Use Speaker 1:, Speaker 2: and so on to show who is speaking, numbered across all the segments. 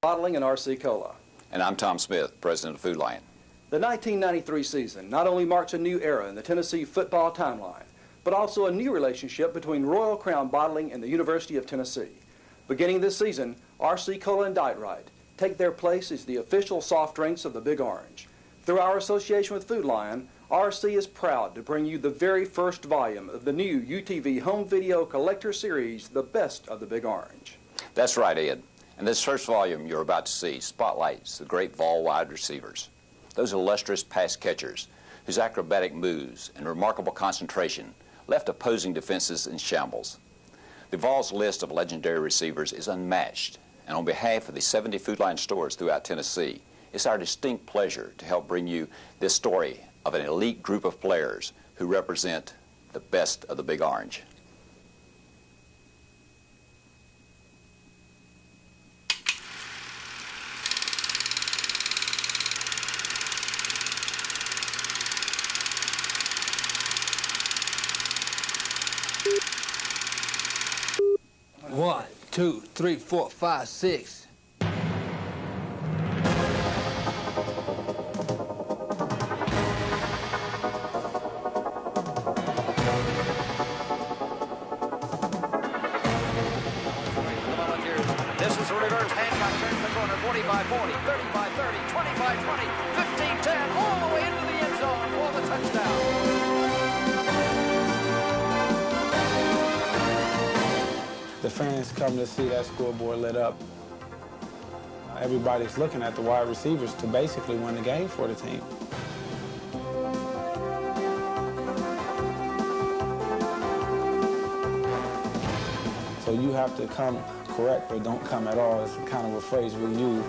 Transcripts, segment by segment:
Speaker 1: Bottling and RC Cola.
Speaker 2: And I'm Tom Smith, president of Food Lion.
Speaker 1: The 1993 season not only marks a new era in the Tennessee football timeline, but also a new relationship between Royal Crown Bottling and the University of Tennessee. Beginning this season, RC Cola and Diet Right take their place as the official soft drinks of the Big Orange. Through our association with Food Lion, RC is proud to bring you the very first volume of the new UTV home video collector series, The Best of the Big Orange.
Speaker 2: That's right, Ed. In this first volume, you're about to see spotlights the great Vol wide receivers. Those illustrious pass catchers whose acrobatic moves and remarkable concentration left opposing defenses in shambles. The Vol's list of legendary receivers is unmatched, and on behalf of the 70 Food Lion stores throughout Tennessee, it's our distinct pleasure to help bring you this story of an elite group of players who represent the best of the Big Orange.
Speaker 3: One, two, three, four, five, six.
Speaker 4: This is a reverse Hancock turns the corner, 40-by-40, 30-by-30, 20-by-20, 15-10, all the way into the end zone for the touchdown.
Speaker 5: The fans come to see that scoreboard lit up. Everybody's looking at the wide receivers to basically win the game for the team. So you have to come correct or don't come at all. It's kind of a phrase we use.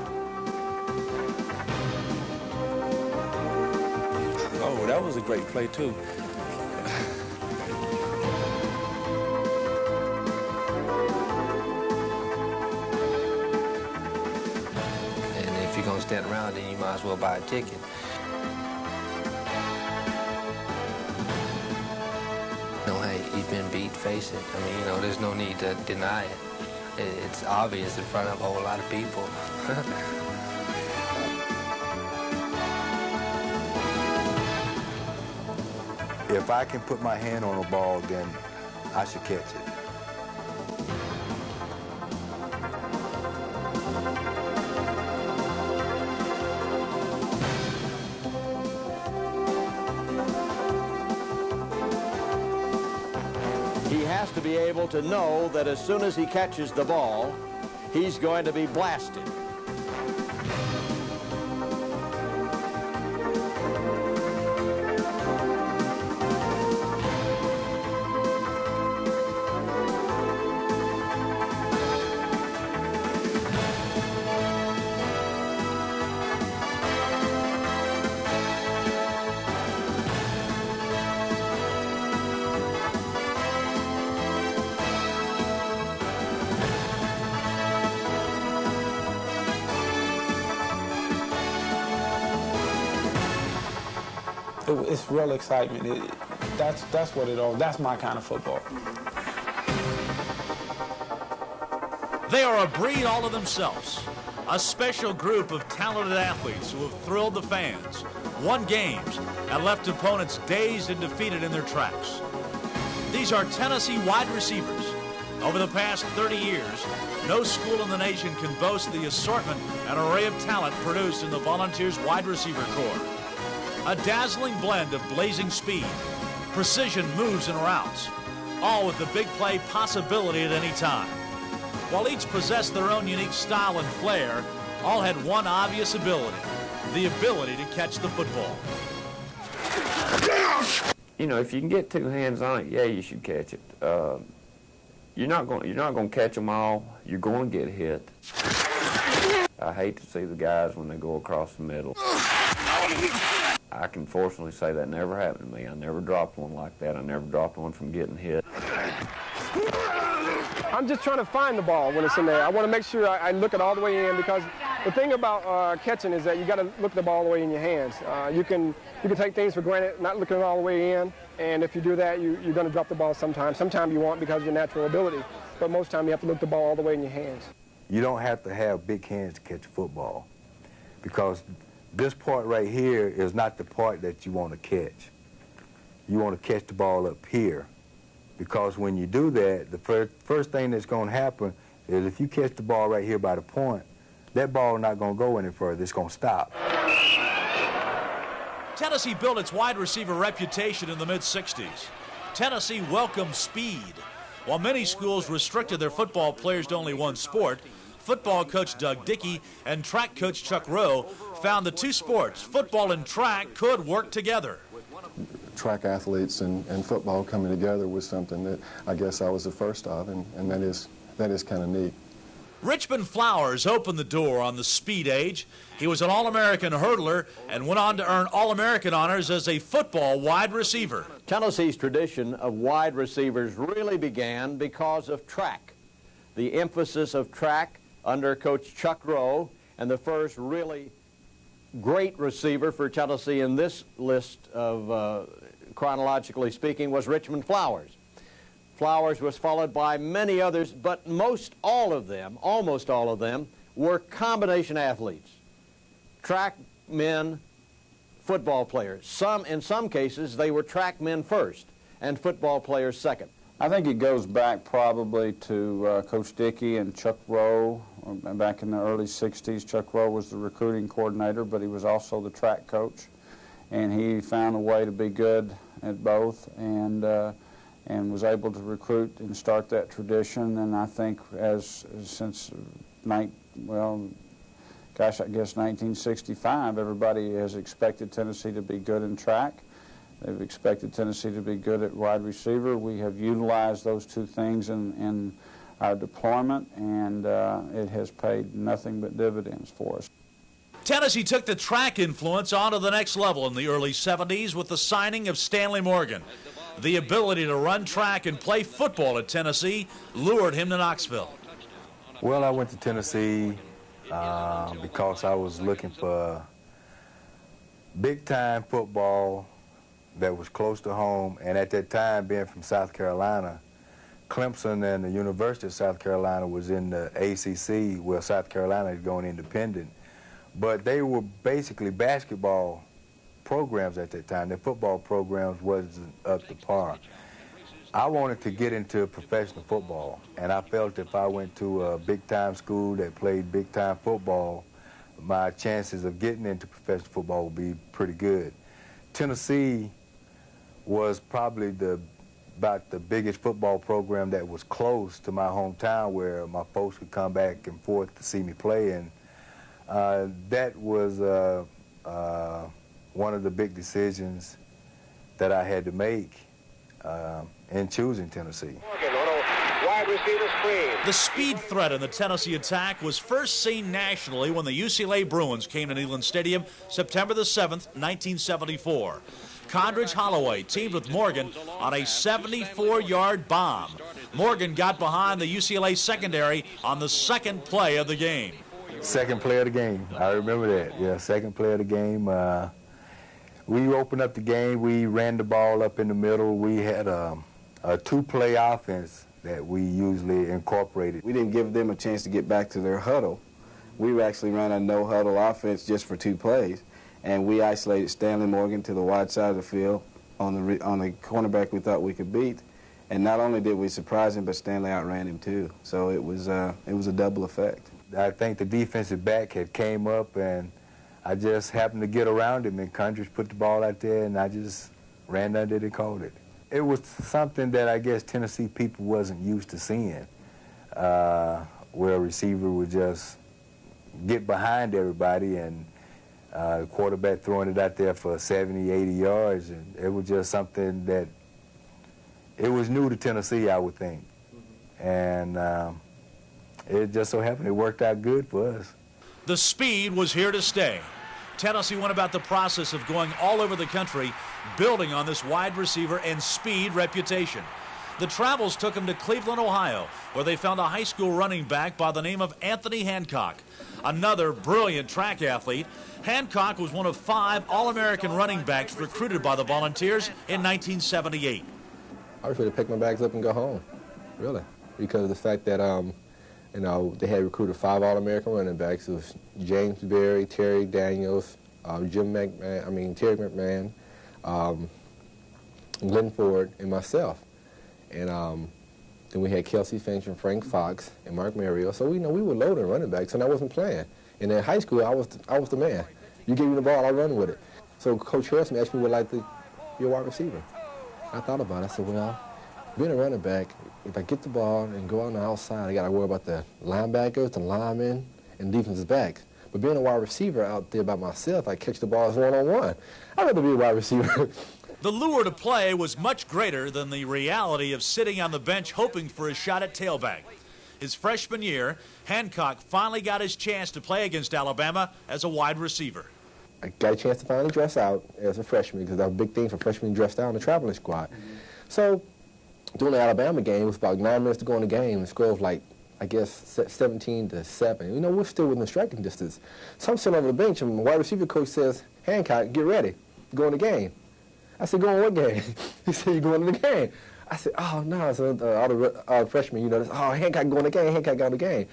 Speaker 5: Oh, that was a great play, too.
Speaker 3: If you're going to stand around, then you might as well buy a ticket. Hey, you've been beat, face it. I mean, there's no need to deny it. It's obvious in front of a whole lot of people.
Speaker 6: If I can put my hand on a ball, then I should catch it.
Speaker 7: He has to be able to know that as soon as he catches the ball, he's going to be blasted.
Speaker 5: It's real excitement. That's what it all. That's my kind of football.
Speaker 8: They are a breed all of themselves, a special group of talented athletes who have thrilled the fans, won games, and left opponents dazed and defeated in their tracks. These are Tennessee wide receivers. Over the past 30 years, no school in the nation can boast the assortment and array of talent produced in the Volunteers wide receiver corps. A dazzling blend of blazing speed, precision moves and routes, all with the big play possibility at any time. While each possessed their own unique style and flair, all had one obvious ability, the ability to catch the football.
Speaker 9: If you can get two hands on it, yeah, you should catch it. You're not going to catch them all. You're going to get hit. I hate to see the guys when they go across the middle. I can fortunately say that never happened to me. I never dropped one like that. I never dropped one from getting hit.
Speaker 10: I'm just trying to find the ball when it's in there. I want to make sure I look it all the way in, because the thing about catching is that you got to look the ball all the way in your hands. You can take things for granted, not looking all the way in, and if you do that, you're going to drop the ball sometimes. Sometimes you won't because of your natural ability, but most time you have to look the ball all the way in your hands.
Speaker 6: you don't have to have big hands to catch a football, because this part right here is not the part that you want to catch. You want to catch the ball up here, because when you do that, the first thing that's going to happen is if you catch the ball right here by the point, that ball is not going to go any further. It's going to stop.
Speaker 8: Tennessee built its wide receiver reputation in the mid-'60s. Tennessee welcomed speed. While many schools restricted their football players to only one sport, football coach Doug Dickey and track coach Chuck Rowe found the two sports, football and track, could work together.
Speaker 11: Track athletes and football coming together was something that I guess I was the first of, and that is kind of neat.
Speaker 8: Richmond Flowers opened the door on the speed age. He was an All-American hurdler and went on to earn All-American honors as a football wide receiver.
Speaker 7: Tennessee's tradition of wide receivers really began because of track. The emphasis of track under Coach Chuck Rowe, and the first really great receiver for Tennessee in this list of, chronologically speaking, was Richmond Flowers. Flowers was followed by many others, but almost all of them, were combination athletes. Track men, football players. In some cases, they were track men first and football players second.
Speaker 12: I think it goes back probably to Coach Dickey and Chuck Rowe. Back in the early 60s, Chuck Rowe was the recruiting coordinator, but he was also the track coach. And he found a way to be good at both, and was able to recruit and start that tradition. And I think since I guess 1965, everybody has expected Tennessee to be good in track. They've expected Tennessee to be good at wide receiver. We have utilized those two things in our deployment, and it has paid nothing but dividends for us.
Speaker 8: Tennessee took the track influence onto the next level in the early 70s with the signing of Stanley Morgan. The ability to run track and play football at Tennessee lured him to Knoxville.
Speaker 6: Well, I went to Tennessee because I was looking for big-time football that was close to home, and at that time, being from South Carolina, Clemson and the University of South Carolina was in the ACC, where South Carolina is going independent. But they were basically basketball programs at that time. Their football programs wasn't up to par. I wanted to get into professional football, and I felt if I went to a big-time school that played big-time football, my chances of getting into professional football would be pretty good. Tennessee was probably about the biggest football program that was close to my hometown, where my folks could come back and forth to see me play, and that was one of the big decisions that I had to make in choosing Tennessee.
Speaker 8: The speed threat in the Tennessee attack was first seen nationally when the UCLA Bruins came to Neyland Stadium September the 7th, 1974. Condridge Holloway teamed with Morgan on a 74-yard bomb. Morgan got behind the UCLA secondary on the second play of the game.
Speaker 6: Second play of the game. I remember that. Yeah, second play of the game. We opened up the game. We ran the ball up in the middle. We had a two-play offense that we usually incorporated.
Speaker 13: We didn't give them a chance to get back to their huddle. We actually ran a no-huddle offense just for 2 plays, and we isolated Stanley Morgan to the wide side of the field on the cornerback we thought we could beat. And not only did we surprise him, but Stanley outran him too. So it was a double effect.
Speaker 6: I think the defensive back had came up, and I just happened to get around him, and Condridge put the ball out there, and I just ran under it and caught it. It was something that I guess Tennessee people wasn't used to seeing, where a receiver would just get behind everybody and the quarterback throwing it out there for 70, 80 yards. And it was just something that, it was new to Tennessee, I would think. And it just so happened it worked out good for us.
Speaker 8: The speed was here to stay. Tennessee went about the process of going all over the country, building on this wide receiver and speed reputation. The travels took them to Cleveland, Ohio, where they found a high school running back by the name of Anthony Hancock. Another brilliant track athlete, Hancock was one of 5 All-American running backs recruited by the Volunteers in 1978.
Speaker 11: I was ready to pick my bags up and go home, really, because of the fact that
Speaker 14: You know, they had recruited 5 All-American running backs. It was James Berry, Terry Daniels, Terry McMahon, Glenn Ford, and myself. And then we had Kelsey Finch and Frank Fox and Mark Mario. So we were loading running backs, and I wasn't playing. And in high school, I was the man. You give me the ball, I run with it. So Coach Harrison asked me, would I like to be a wide receiver? I thought about it. I said, well, being a running back, if I get the ball and go on the outside, I got to worry about the linebackers, the linemen, and defensive backs. But being a wide receiver out there by myself, I catch the balls one-on-one. I'd rather be a wide receiver.
Speaker 8: The lure to play was much greater than the reality of sitting on the bench hoping for a shot at tailback. His freshman year, Hancock finally got his chance to play against Alabama as a wide receiver.
Speaker 14: I got a chance to finally dress out as a freshman because that was a big thing for freshmen to dress out on the traveling squad. So during the Alabama game, it was about 9 minutes to go in the game. The score was like, I guess, 17-7. You know, we're still within striking distance. So I'm sitting on the bench, and my wide receiver coach says, Hancock, get ready. Go in the game. I said, go in what game? He said, you're going in the game. I said, oh, no. So all the freshmen, you know, oh, Hancock going in the game, Hancock got in the game.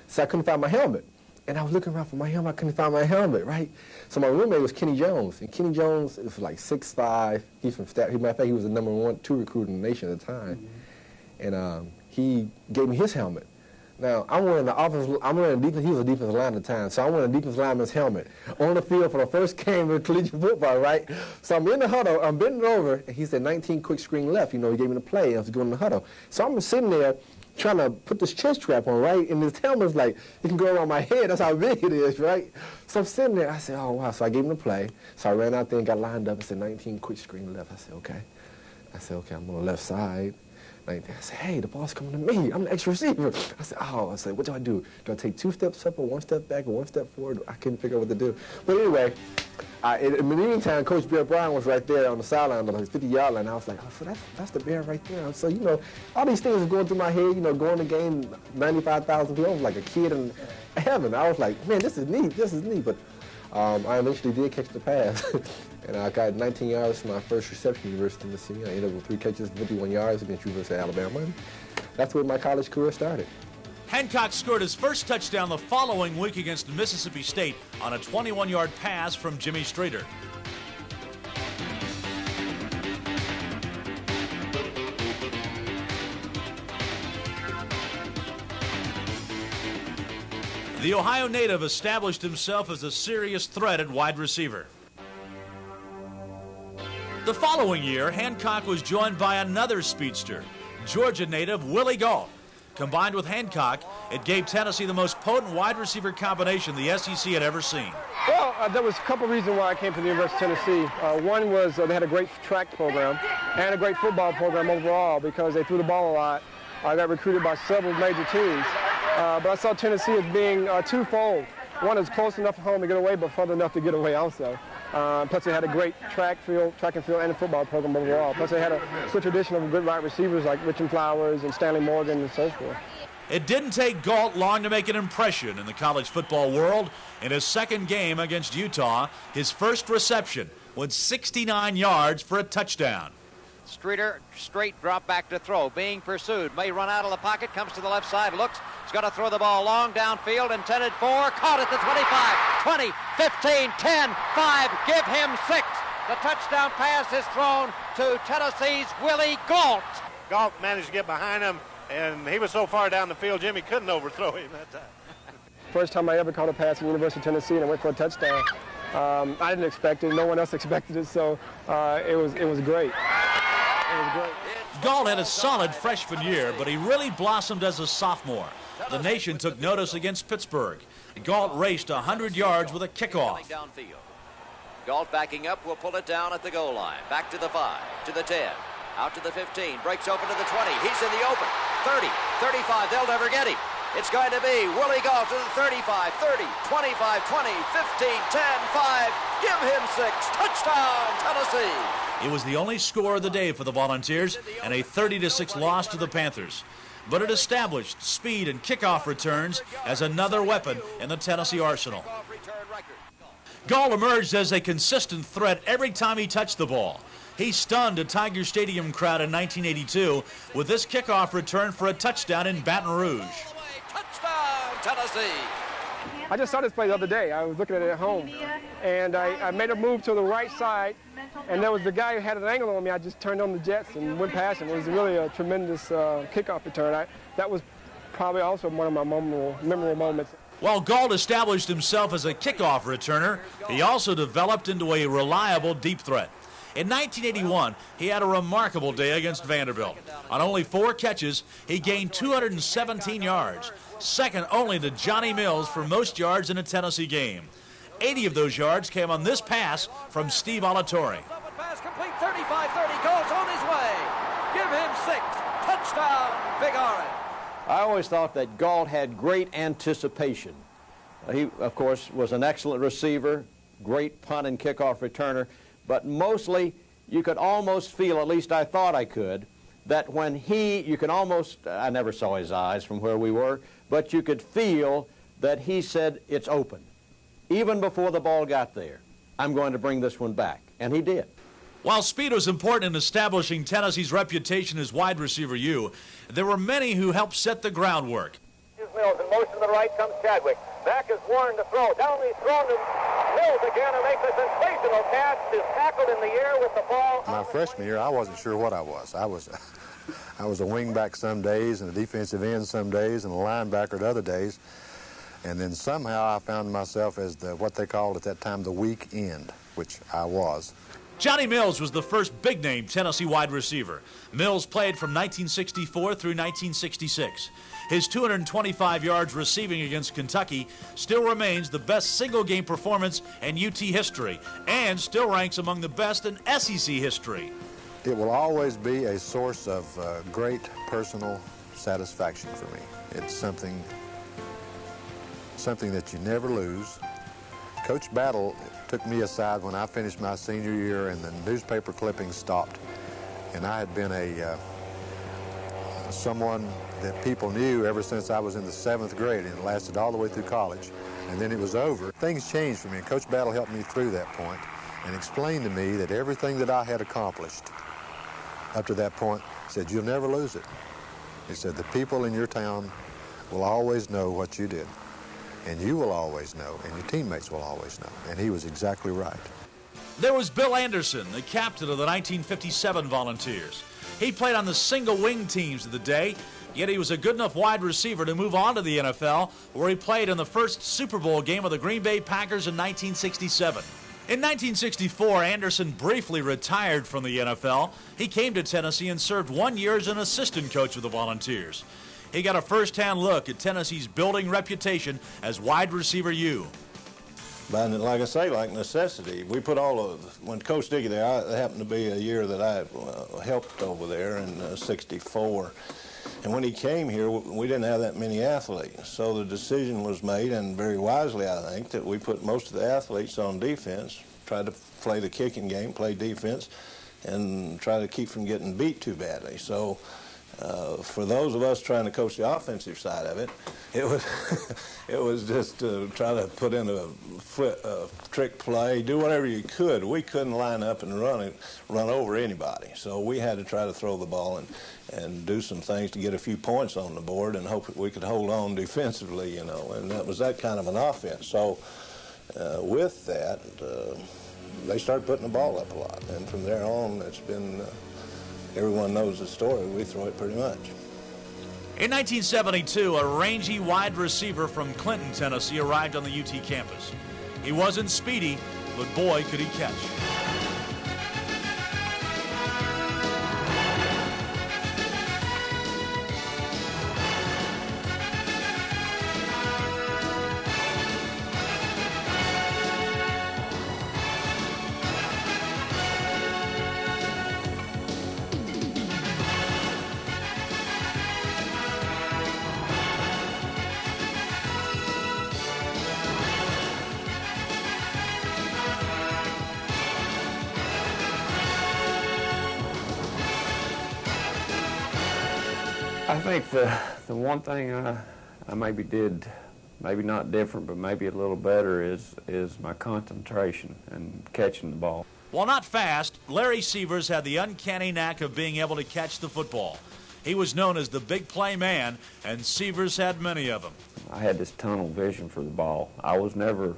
Speaker 14: So I couldn't find my helmet. And I was looking around for my helmet. I couldn't find my helmet, right? So my roommate was Kenny Jones. And Kenny Jones was like 6'5". He's from Stafford. Matter of fact, he was the #2 recruit in the nation at the time. And he gave me his helmet. Now, I'm wearing he was a defensive lineman at the time, so I'm wearing a defensive lineman's helmet on the field for the first game of collegiate football, right? So I'm in the huddle, I'm bending over, and he said 19 quick screen left. You know, he gave me the play, and I was going in the huddle. So I'm sitting there trying to put this chest strap on, right? And this helmet's like, it can go around my head. That's how big it is, right? So I'm sitting there. I said, oh, wow. So I gave him the play. So I ran out there and got lined up and said 19 quick screen left. I said, okay. I'm on the left side. I said, hey, the ball's coming to me. I'm the extra receiver. I said, what do I do? Do I take 2 steps up or 1 step back or 1 step forward? I couldn't figure out what to do. But anyway, in the meantime, Coach Bill Brown was right there on the sideline on his 50-yard line. I was like, oh, so that's the bear right there. So, you know, all these things are going through my head, you know, going to game 95,000 people. I was like a kid in heaven. I was like, man, this is neat. But I eventually did catch the pass. And I got 19 yards for my first reception at University of Tennessee. I ended up with 3 catches, 51 yards against University of Alabama. And that's where my college career started.
Speaker 8: Hancock scored his first touchdown the following week against Mississippi State on a 21-yard pass from Jimmy Streeter. The Ohio native established himself as a serious threat at wide receiver. The following year, Hancock was joined by another speedster, Georgia native Willie Gault. Combined with Hancock, it gave Tennessee the most potent wide receiver combination the SEC had ever seen.
Speaker 10: Well, there was a couple reasons why I came to the University of Tennessee. One was they had a great track program and a great football program overall because they threw the ball a lot. I got recruited by several major teams. But I saw Tennessee as being twofold. One is close enough at home to get away, but further enough to get away also. Plus they had a great track and field, and a football program overall. Plus they had a good tradition of good wide receivers like Richard Flowers and Stanley Morgan and so forth.
Speaker 8: It didn't take Gault long to make an impression in the college football world. In his second game against Utah, his first reception went 69 yards for a touchdown.
Speaker 4: Streeter, straight drop back to throw, being pursued, may run out of the pocket, comes to the left side, looks, he's going to throw the ball long downfield, intended for, caught at the 25, 20, 15, 10, 5, give him 6. The touchdown pass is thrown to Tennessee's Willie Gault.
Speaker 15: Gault managed to get behind him, and he was so far down the field, Jimmy couldn't overthrow him that time.
Speaker 10: First time I ever caught a pass at the University of Tennessee, and I went for a touchdown. I didn't expect it, no one else expected it, so it was great.
Speaker 8: Gault had a solid freshman year, but he really blossomed as a sophomore. The nation took notice against Pittsburgh. Gault raced 100 yards with a kickoff.
Speaker 4: Gault backing up will pull it down at the goal line. Back to the 5, to the 10, out to the 15, breaks open to the 20. He's in the open. 30, 35, they'll never get him. It's going to be Willie Gault to the 35, 30, 25, 20, 15, 10, 5. Give him 6. Touchdown, Tennessee.
Speaker 8: It was the only score of the day for the Volunteers and a 30-6 loss to the Panthers. But it established speed and kickoff returns as another weapon in the Tennessee arsenal. Gault emerged as a consistent threat every time he touched the ball. He stunned a Tiger Stadium crowd in 1982 with this kickoff return for a touchdown in Baton Rouge.
Speaker 4: Touchdown! Tennessee.
Speaker 10: I just saw this play the other day. I was looking at it at home, and I made a move to the right side, and there was the guy who had an angle on me. I just turned on the jets and went past him. It was really a tremendous kickoff return. That was probably also one of my memorable moments.
Speaker 8: While Gault established himself as a kickoff returner, he also developed into a reliable deep threat. In 1981, he had a remarkable day against Vanderbilt. On only 4 catches, he gained 217 yards, second only to Johnny Mills for most yards in a Tennessee game. 80 of those yards came on this pass from Steve Alatorre.
Speaker 4: Pass complete, 35-30, Gault's on his way. Give him 6. Touchdown, Big Orange.
Speaker 7: I always thought that Gault had great anticipation. He, of course, was an excellent receiver, great punt and kickoff returner, but mostly you could almost feel, at least I thought I could, that when you could almost, I never saw his eyes from where we were, but you could feel that he said, it's open. Even before the ball got there, I'm going to bring this one back, and he did.
Speaker 8: While speed was important in establishing Tennessee's reputation as wide receiver U, there were many who helped set the groundwork.
Speaker 16: Mills in motion to the right comes Chadwick. Back is Warren to throw. Down he's thrown to Mills again and makes a sensational catch. Is tackled in the air with the ball.
Speaker 17: My freshman year, I wasn't sure what I was. I was a wingback some days and a defensive end some days and a linebacker at other days. And then somehow I found myself as what they called at that time the weak end, which I was.
Speaker 8: Johnny Mills was the first big-name Tennessee wide receiver. Mills played from 1964 through 1966. His 225 yards receiving against Kentucky still remains the best single-game performance in UT history and still ranks among the best in SEC history.
Speaker 17: It will always be a source of great personal satisfaction for me. It's something that you never lose. Coach Battle took me aside when I finished my senior year and the newspaper clippings stopped. And I had been someone that people knew ever since I was in the 7th grade, and it lasted all the way through college. And then it was over. Things changed for me, and Coach Battle helped me through that point and explained to me that everything that I had accomplished up to that point, said, you'll never lose it. He said, the people in your town will always know what you did. And you will always know, and your teammates will always know. And he was exactly right.
Speaker 8: There was Bill Anderson, the captain of the 1957 Volunteers. He played on the single-wing teams of the day, yet he was a good enough wide receiver to move on to the NFL, where he played in the first Super Bowl game of the Green Bay Packers in 1967. In 1964, Anderson briefly retired from the NFL. He came to Tennessee and served 1 year as an assistant coach of the Volunteers. He got a first-hand look at Tennessee's building reputation as wide receiver U.
Speaker 18: But like I say, like necessity. We put when Coach Dickey there, it happened to be a year that I helped over there in '64. And when he came here, we didn't have that many athletes. So the decision was made, and very wisely, I think, that we put most of the athletes on defense, tried to play the kicking game, play defense, and try to keep from getting beat too badly. So for those of us trying to coach the offensive side of it, it was just trying to put in a trick play, do whatever you could. We couldn't line up and run over anybody. So we had to try to throw the ball and do some things to get a few points on the board and hope that we could hold on defensively, you know. And that was that kind of an offense. So with that, they started putting the ball up a lot. And from there on, it's been... everyone knows the story. We throw it pretty much.
Speaker 8: In 1972, a rangy wide receiver from Clinton, Tennessee, arrived on the UT campus. He wasn't speedy, but boy, could he catch.
Speaker 9: I think the one thing I maybe did, maybe not different, but maybe a little better is my concentration and catching the ball.
Speaker 8: While not fast, Larry Sievers had the uncanny knack of being able to catch the football. He was known as the big play man, and Sievers had many of them.
Speaker 9: I had this tunnel vision for the ball. I was never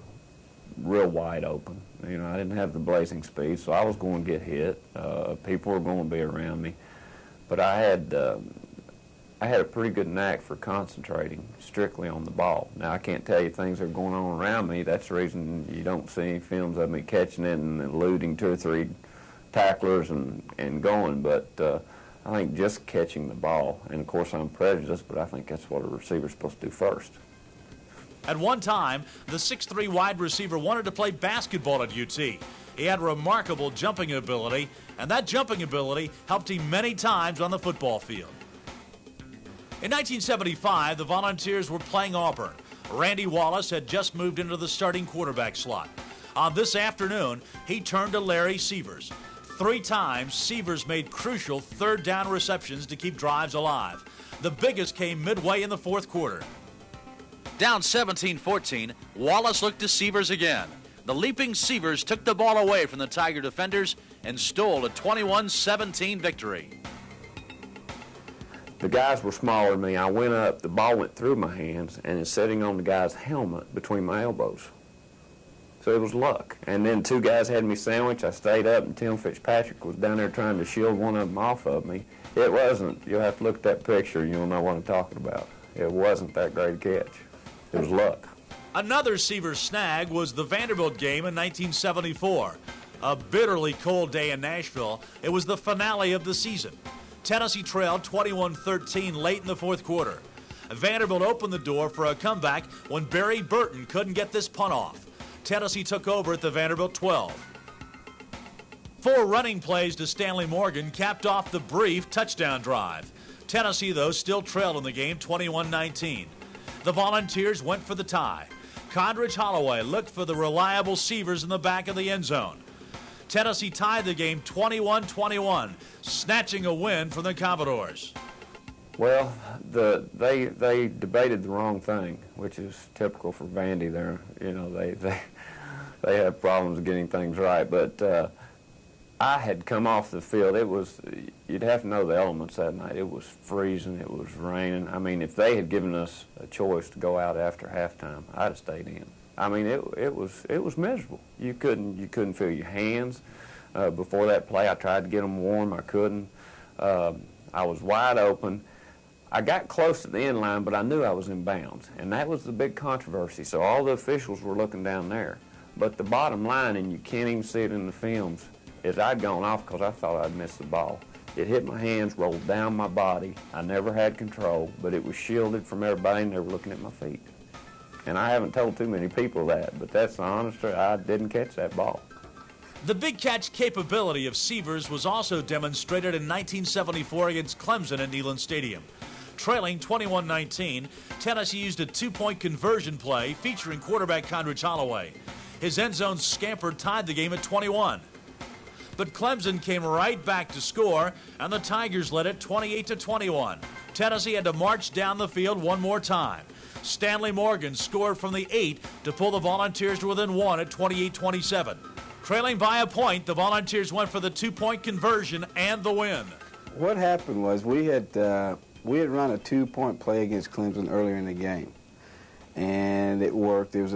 Speaker 9: real wide open. You know, I didn't have the blazing speed, so I was going to get hit. People were going to be around me. But I had a pretty good knack for concentrating strictly on the ball. Now, I can't tell you things that are going on around me. That's the reason you don't see any films of me catching it and eluding 2 or 3 tacklers and going. But I think just catching the ball, and of course I'm prejudiced, but I think that's what a receiver's supposed to do first.
Speaker 8: At one time, the 6'3" wide receiver wanted to play basketball at UT. He had remarkable jumping ability, and that jumping ability helped him many times on the football field. In 1975, the Volunteers were playing Auburn. Randy Wallace had just moved into the starting quarterback slot. On this afternoon, he turned to Larry Sievers. 3 times, Sievers made crucial third-down receptions to keep drives alive. The biggest came midway in the 4th quarter. Down 17-14, Wallace looked to Sievers again. The leaping Sievers took the ball away from the Tiger defenders and stole a 21-17 victory.
Speaker 9: The guys were smaller than me. I went up, the ball went through my hands, and it's sitting on the guy's helmet between my elbows. So it was luck. And then 2 guys had me sandwiched. I stayed up, and Tim Fitzpatrick was down there trying to shield one of them off of me. It wasn't, you'll have to look at that picture, you'll know what I'm talking about. It wasn't that great a catch. It was luck.
Speaker 8: Another Sievers snag was the Vanderbilt game in 1974. A bitterly cold day in Nashville. It was the finale of the season. Tennessee trailed 21-13 late in the 4th quarter. Vanderbilt opened the door for a comeback when Barry Burton couldn't get this punt off. Tennessee took over at the Vanderbilt 12. 4 running plays to Stanley Morgan capped off the brief touchdown drive. Tennessee, though, still trailed in the game 21-19. The Volunteers went for the tie. Condridge Holloway looked for the reliable Sievers in the back of the end zone. Tennessee tied the game 21-21, snatching a win from the Commodores.
Speaker 9: Well, they debated the wrong thing, which is typical for Vandy. There, you know, they have problems getting things right. But I had come off the field. It was, you'd have to know the elements that night. It was freezing. It was raining. I mean, if they had given us a choice to go out after halftime, I'd have stayed in. I mean, it was miserable. You couldn't feel your hands. Before that play, I tried to get them warm. I couldn't. I was wide open. I got close to the end line, but I knew I was in bounds, and that was the big controversy. So all the officials were looking down there. But the bottom line, and you can't even see it in the films, is I'd gone off because I thought I'd missed the ball. It hit my hands, rolled down my body. I never had control, but it was shielded from everybody, and they were looking at my feet. And I haven't told too many people that, but that's the honest truth. I didn't catch that ball.
Speaker 8: The big catch capability of Sievers was also demonstrated in 1974 against Clemson at Neyland Stadium. Trailing 21-19, Tennessee used a 2-point conversion play featuring quarterback Condridge Holloway. His end zone scamper tied the game at 21. But Clemson came right back to score, and the Tigers led it 28-21. Tennessee had to march down the field one more time. Stanley Morgan scored from the 8 to pull the Volunteers to within 1 at 28-27. Trailing by a point, the Volunteers went for the 2-point conversion and the win.
Speaker 13: What happened was we had run a 2-point play against Clemson earlier in the game, and it worked. It was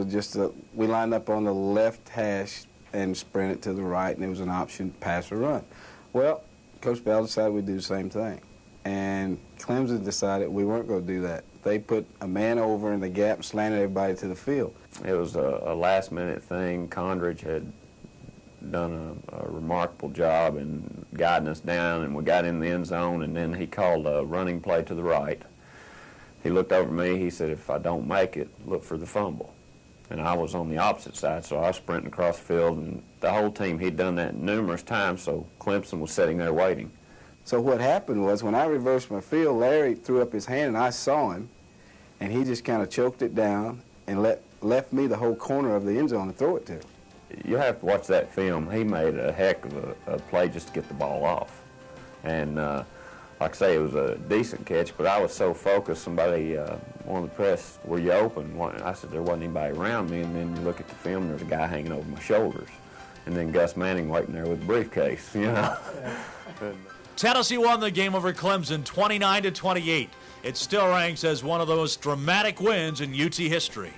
Speaker 13: we lined up on the left hash and sprinted to the right, and it was an option pass or run. Well, Coach Bell decided we'd do the same thing, and Clemson decided we weren't going to do that. They put a man over in the gap and slanted everybody to the field.
Speaker 9: It was a last-minute thing. Condridge had done a remarkable job in guiding us down, and we got in the end zone, and then he called a running play to the right. He looked over at me. He said, if I don't make it, look for the fumble. And I was on the opposite side, so I was sprinting across the field, and the whole team, he'd done that numerous times, so Clemson was sitting there waiting.
Speaker 13: So what happened was when I reversed my field, Larry threw up his hand, and I saw him, and he just kind of choked it down and left me the whole corner of the end zone to throw it to.
Speaker 9: You have to watch that film. He made a heck of a play just to get the ball off. And like I say, it was a decent catch, but I was so focused. Somebody, one of the press, were you open? I said there wasn't anybody around me, and then you look at the film, there's a guy hanging over my shoulders. And then Gus Manning waiting there with a briefcase, you know.
Speaker 8: Tennessee won the game over Clemson 29-28. It still ranks as one of the most dramatic wins in UT history.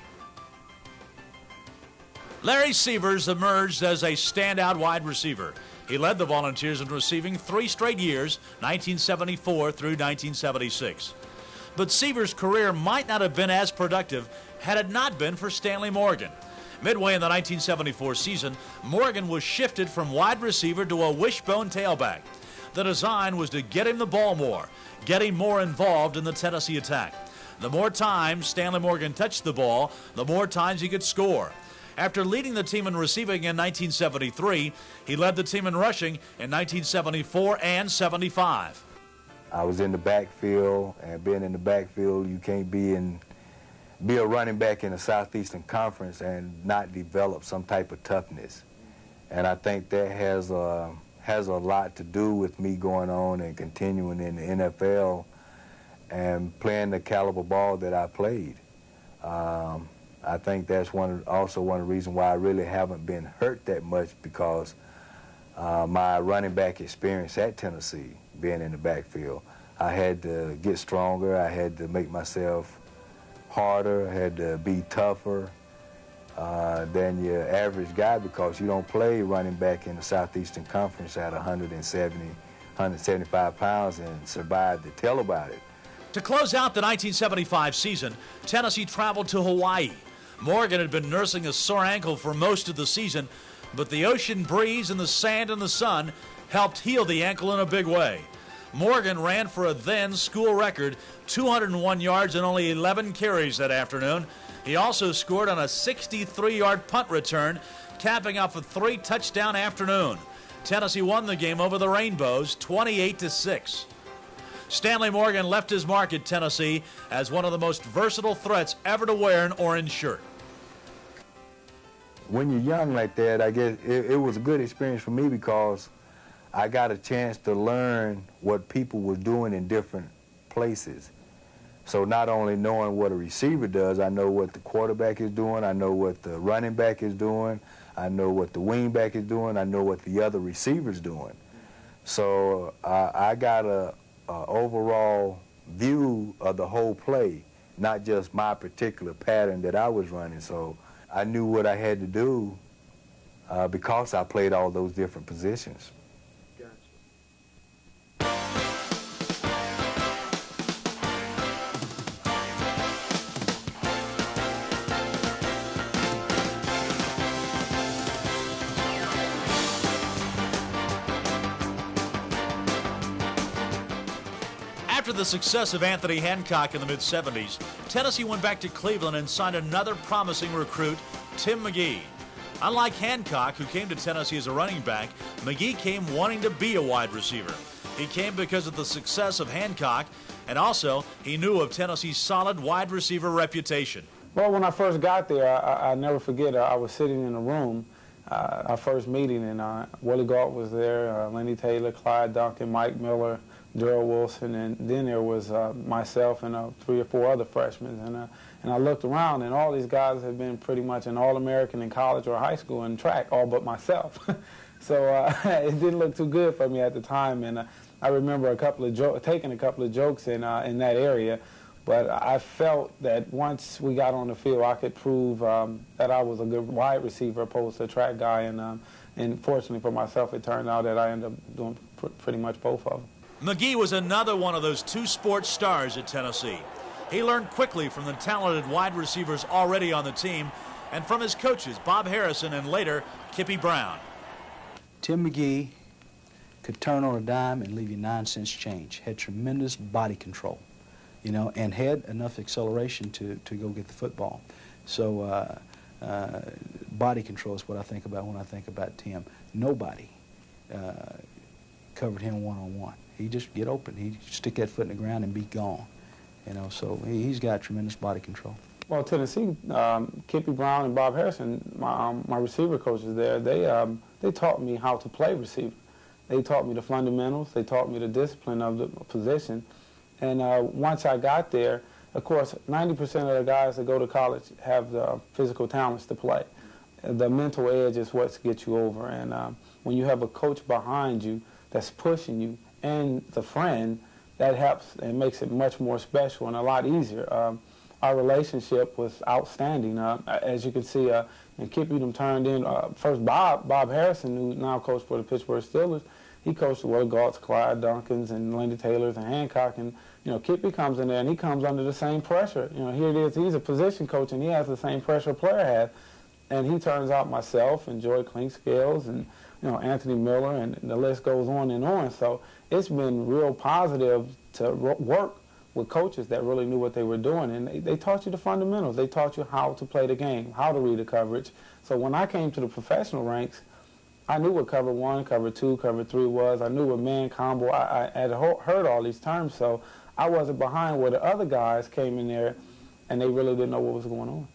Speaker 8: Larry Sievers emerged as a standout wide receiver. He led the Volunteers in receiving 3 straight years, 1974 through 1976. But Sievers' career might not have been as productive had it not been for Stanley Morgan. Midway in the 1974 season, Morgan was shifted from wide receiver to a wishbone tailback. The design was to get him the ball more, get him more involved in the Tennessee attack. The more times Stanley Morgan touched the ball, the more times he could score. After leading the team in receiving in 1973, he led the team in rushing in 1974 and 75.
Speaker 6: I was in the backfield, and being in the backfield, you can't be a running back in the Southeastern Conference and not develop some type of toughness. And I think that has a lot to do with me going on and continuing in the NFL and playing the caliber ball that I played. I think that's also one of the reasons why I really haven't been hurt that much, because my running back experience at Tennessee, being in the backfield, I had to get stronger, I had to make myself harder, I had to be tougher than your average guy, because you don't play running back in the Southeastern Conference at 170, 175 pounds and survive to tell about it.
Speaker 8: To close out the 1975 season, Tennessee traveled to Hawaii. Morgan had been nursing a sore ankle for most of the season, but the ocean breeze and the sand and the sun helped heal the ankle in a big way. Morgan ran for a then school record 201 yards and only 11 carries that afternoon. He also scored on a 63-yard punt return, capping off a 3-touchdown afternoon. Tennessee won the game over the Rainbows 28-6. Stanley Morgan left his mark at Tennessee as one of the most versatile threats ever to wear an orange shirt.
Speaker 6: When you're young like that, I guess it was a good experience for me, because I got a chance to learn what people were doing in different places. So not only knowing what a receiver does, I know what the quarterback is doing, I know what the running back is doing, I know what the wing back is doing, I know what the other receiver's doing. So I got a overall view of the whole play, not just my particular pattern that I was running. So I knew what I had to do because I played all those different positions.
Speaker 8: After the success of Anthony Hancock in the mid-70s, Tennessee went back to Cleveland and signed another promising recruit, Tim McGee. Unlike Hancock, who came to Tennessee as a running back, McGee came wanting to be a wide receiver. He came because of the success of Hancock, and also he knew of Tennessee's solid wide receiver reputation.
Speaker 5: Well, when I first got there, I never forget, I was sitting in a room, our first meeting, and Willie Galt was there, Lenny Taylor, Clyde Duncan, Mike Miller, Darrell Wilson, and then there was myself and 3 or 4 other freshmen. And I looked around, and all these guys had been pretty much an All-American in college or high school in track, all but myself. So it didn't look too good for me at the time. And I remember taking a couple of jokes in that area. But I felt that once we got on the field, I could prove that I was a good wide receiver opposed to a track guy. And fortunately for myself, it turned out that I ended up doing pretty much both of them.
Speaker 8: McGee was another one of those 2 sports stars at Tennessee. He learned quickly from the talented wide receivers already on the team and from his coaches, Bob Harrison and later, Kippy Brown.
Speaker 19: Tim McGee could turn on a dime and leave you 9 cents change, had tremendous body control, you know, and had enough acceleration to go get the football. So body control is what I think about when I think about Tim. Nobody covered him one-on-one. He just get open. He'd stick that foot in the ground and be gone. You know, so he's got tremendous body control.
Speaker 5: Well, Tennessee, Kippy Brown and Bob Harrison, my receiver coaches there, they taught me how to play receiver. They taught me the fundamentals. They taught me the discipline of the position. And once I got there, of course, 90% of the guys that go to college have the physical talents to play. The mental edge is what gets you over. And when you have a coach behind you that's pushing you and the friend, that helps and makes it much more special and a lot easier. Our relationship was outstanding. As you can see, and Kippy them turned in, first Bob Harrison, who now coached for the Pittsburgh Steelers, he coached the Willie Gaults, Clyde Dunkins, and Lindy Taylors, and Hancock, and Kippy comes in there, and he comes under the same pressure. Here it is, he's a position coach, and he has the same pressure a player has. And he turns out myself and Joy Clinkscales and Anthony Miller, and the list goes on and on. So it's been real positive to work with coaches that really knew what they were doing, and they taught you the fundamentals. They taught you how to play the game, how to read the coverage. So when I came to the professional ranks, I knew what cover 1, cover 2, cover 3 was. I knew what man combo. I had heard all these terms, so I wasn't behind where the other guys came in there, and they really didn't know what was going on.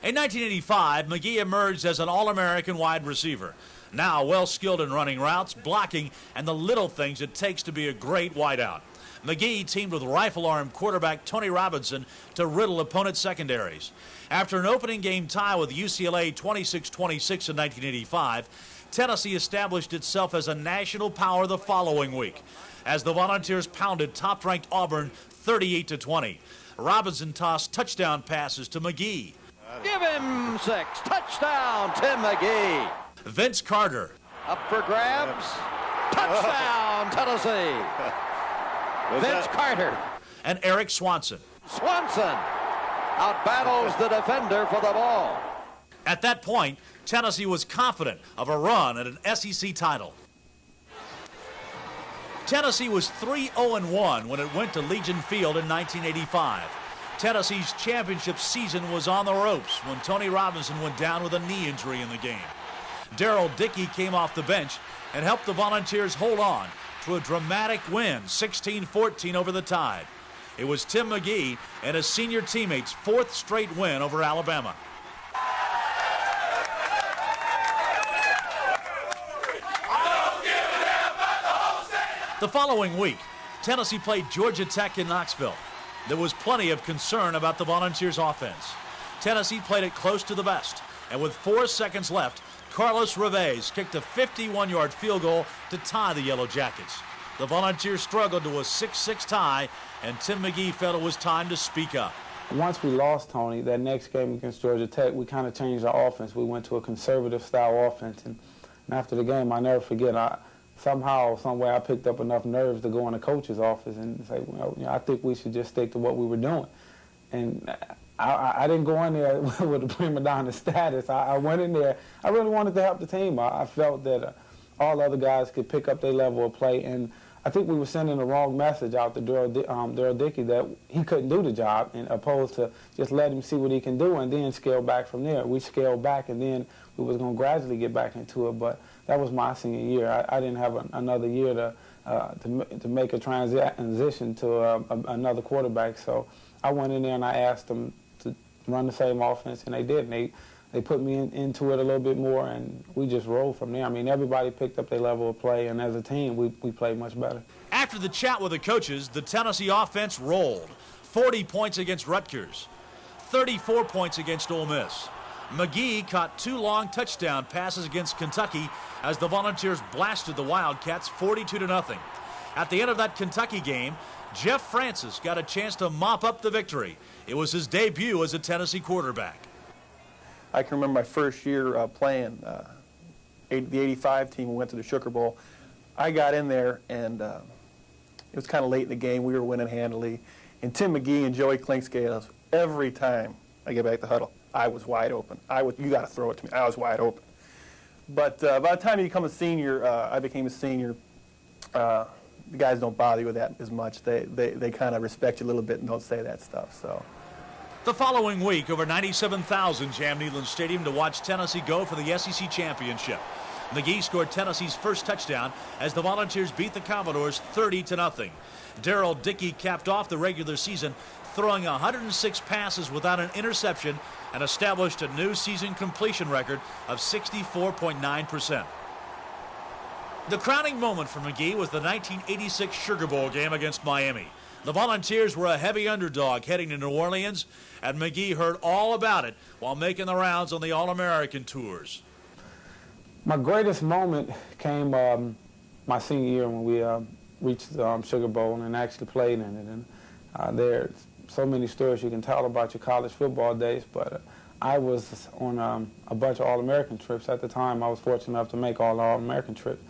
Speaker 8: In 1985, McGee emerged as an All-American wide receiver, now well-skilled in running routes, blocking, and the little things it takes to be a great wideout. McGee teamed with rifle-arm quarterback Tony Robinson to riddle opponent secondaries. After an opening game tie with UCLA 26-26 in 1985, Tennessee established itself as a national power the following week, as the Volunteers pounded top-ranked Auburn 38-20. Robinson tossed touchdown passes to McGee.
Speaker 7: Give him 6. Touchdown, Tim McGee.
Speaker 8: Vince Carter.
Speaker 7: Up for grabs. Touchdown, Tennessee. Vince Carter.
Speaker 8: And Eric Swanson.
Speaker 7: Swanson outbattles the defender for the ball.
Speaker 8: At that point, Tennessee was confident of a run at an SEC title. Tennessee was 3-0-1 when it went to Legion Field in 1985. Tennessee's championship season was on the ropes when Tony Robinson went down with a knee injury in the game. Darrell Dickey came off the bench and helped the Volunteers hold on to a dramatic win, 16-14 over the Tide. It was Tim McGee and his senior teammates' 4th straight win over Alabama. The following week, Tennessee played Georgia Tech in Knoxville. There was plenty of concern about the Volunteers' offense. Tennessee played it close to the best, and with 4 seconds left, Carlos Revés kicked a 51-yard field goal to tie the Yellow Jackets. The Volunteers struggled to a 6-6 tie, and Tim McGee felt it was time to speak up.
Speaker 5: Once we lost Tony, that next game against Georgia Tech, we kind of changed our offense. We went to a conservative-style offense, and after the game, I never forget, somehow, some way, I picked up enough nerves to go in the coach's office and say, well, I think we should just stick to what we were doing. And I didn't go in there with a prima donna status. I went in there. I really wanted to help the team. I felt that all other guys could pick up their level of play, and I think we were sending the wrong message out to Darrell Dickey that he couldn't do the job, and opposed to just let him see what he can do and then scale back from there. We scaled back, and then we was going to gradually get back into it, but that was my senior year. I didn't have another year to make a transition to another quarterback. So I went in there and I asked them to run the same offense, and they did. And they put me into it a little bit more, and we just rolled from there. I mean, everybody picked up their level of play, and as a team, we played much better.
Speaker 8: After the chat with the coaches, the Tennessee offense rolled. 40 points against Rutgers, 34 points against Ole Miss. McGee caught 2 long touchdown passes against Kentucky as the Volunteers blasted the Wildcats 42-0. At the end of that Kentucky game, Jeff Francis got a chance to mop up the victory. It was his debut as a Tennessee quarterback.
Speaker 20: I can remember my first year playing the 85 team. We went to the Sugar Bowl. I got in there, and it was kind of late in the game. We were winning handily. And Tim McGee and Joey Clinkscales, every time I get back to the huddle, I was wide open. You got to throw it to me. I was wide open. But by the time you become a senior, I became a senior, the guys don't bother you with that as much. They kind of respect you a little bit and don't say that stuff. So.
Speaker 8: The following week, over 97,000 jammed Neyland Stadium to watch Tennessee go for the SEC championship. McGee scored Tennessee's first touchdown as the Volunteers beat the Commodores 30-0. Darrell Dickey capped off the regular season, throwing 106 passes without an interception and established a new season completion record of 64.9%. The crowning moment for McGee was the 1986 Sugar Bowl game against Miami. The Volunteers were a heavy underdog heading to New Orleans, and McGee heard all about it while making the rounds on the All-American tours.
Speaker 5: My greatest moment came my senior year when reached the Sugar Bowl and actually played in it. And there's so many stories you can tell about your college football days, but I was on a bunch of All-American trips. At the time, I was fortunate enough to make all All-American trips.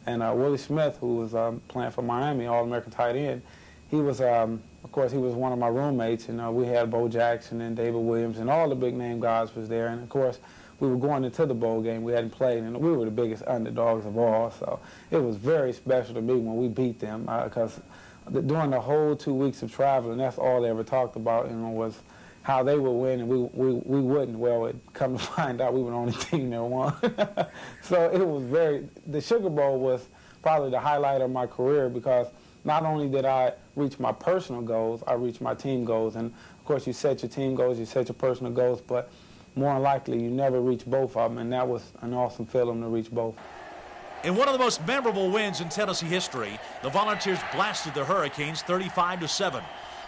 Speaker 5: And Willie Smith, who was playing for Miami, All-American tight end, he was, of course, he was one of my roommates, and we had Bo Jackson and David Williams, and all the big-name guys was there. And, of course, we were going into the bowl game. We hadn't played, and we were the biggest underdogs of all. So it was very special to me when we beat them, because during the whole 2 weeks of traveling, that's all they ever talked about, was how they would win and we wouldn't. Well, it come to find out we were the only team that won. So it was the Sugar Bowl was probably the highlight of my career, because not only did I reach my personal goals, I reached my team goals. And, of course, you set your team goals, you set your personal goals, but more than likely you never reach both of them, and that was an awesome feeling to reach both.
Speaker 8: In one of the most memorable wins in Tennessee history, the Volunteers blasted the Hurricanes 35-7.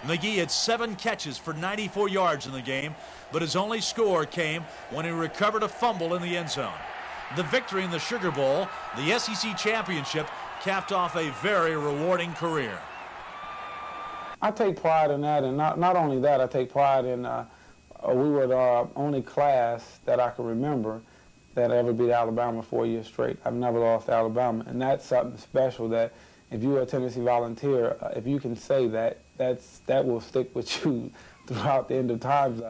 Speaker 8: McGee had 7 catches for 94 yards in the game, but his only score came when he recovered a fumble in the end zone. The victory in the Sugar Bowl, the SEC championship, capped off a very rewarding career.
Speaker 5: I take pride in that, and not only that, I take pride in we were the only class that I can remember that ever beat Alabama 4 years straight. I've never lost to Alabama, and that's something special that if you're a Tennessee Volunteer, if you can say that, that will stick with you throughout the end of times.